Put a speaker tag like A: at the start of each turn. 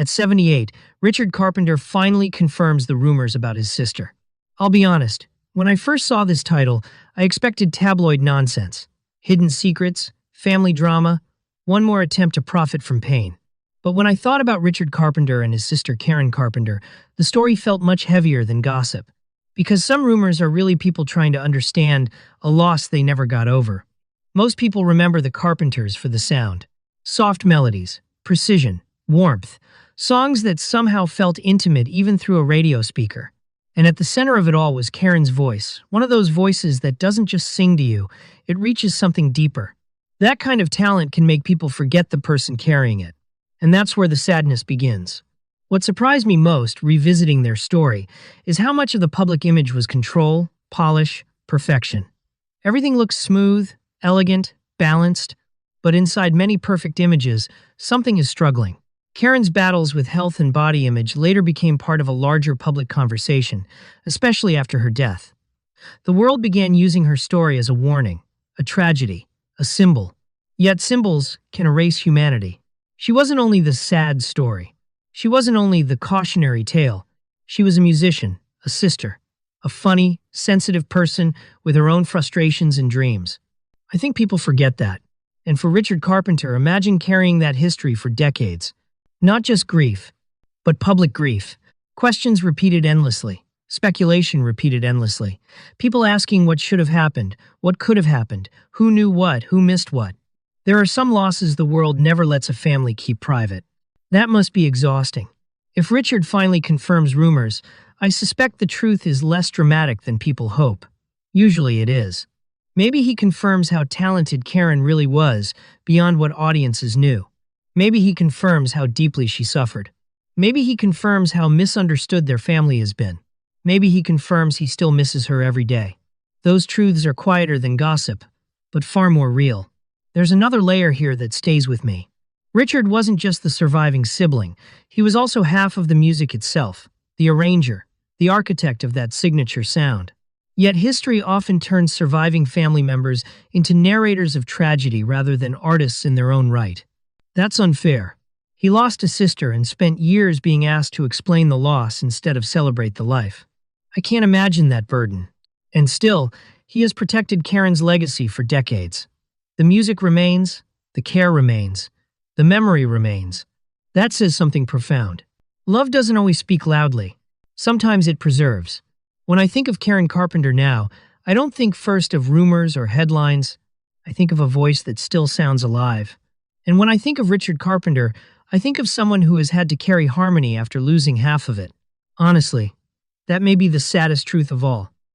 A: At 78, Richard Carpenter finally confirms the rumors about his sister. I'll be honest, when I first saw this title, I expected tabloid nonsense. Hidden secrets, family drama, one more attempt to profit from pain. But when I thought about Richard Carpenter and his sister Karen Carpenter, the story felt much heavier than gossip. Because some rumors are really people trying to understand a loss they never got over. Most people remember the Carpenters for the sound. Soft melodies, precision, warmth, songs that somehow felt intimate even through a radio speaker. And at the center of it all was Karen's voice, one of those voices that doesn't just sing to you, it reaches something deeper. That kind of talent can make people forget the person carrying it. And that's where the sadness begins. What surprised me most, revisiting their story, is how much of the public image was control, polish, perfection. Everything looks smooth, elegant, balanced, but inside many perfect images, something is struggling. Karen's battles with health and body image later became part of a larger public conversation, especially after her death. The world began using her story as a warning, a tragedy, a symbol. Yet symbols can erase humanity. She wasn't only the sad story. She wasn't only the cautionary tale. She was a musician, a sister, a funny, sensitive person with her own frustrations and dreams. I think people forget that. And for Richard Carpenter, imagine carrying that history for decades. Not just grief, but public grief. Questions repeated endlessly. Speculation repeated endlessly. People asking what should have happened, what could have happened, who knew what, who missed what. There are some losses the world never lets a family keep private. That must be exhausting. If Richard finally confirms rumors, I suspect the truth is less dramatic than people hope. Usually it is. Maybe he confirms how talented Karen really was, beyond what audiences knew. Maybe he confirms how deeply she suffered. Maybe he confirms how misunderstood their family has been. Maybe he confirms he still misses her every day. Those truths are quieter than gossip, but far more real. There's another layer here that stays with me. Richard wasn't just the surviving sibling, he was also half of the music itself, the arranger, the architect of that signature sound. Yet history often turns surviving family members into narrators of tragedy rather than artists in their own right. That's unfair. He lost a sister and spent years being asked to explain the loss instead of celebrate the life. I can't imagine that burden. And still, he has protected Karen's legacy for decades. The music remains, the care remains, the memory remains. That says something profound. Love doesn't always speak loudly. Sometimes it preserves. When I think of Karen Carpenter now, I don't think first of rumors or headlines. I think of a voice that still sounds alive. And when I think of Richard Carpenter, I think of someone who has had to carry harmony after losing half of it. Honestly, that may be the saddest truth of all.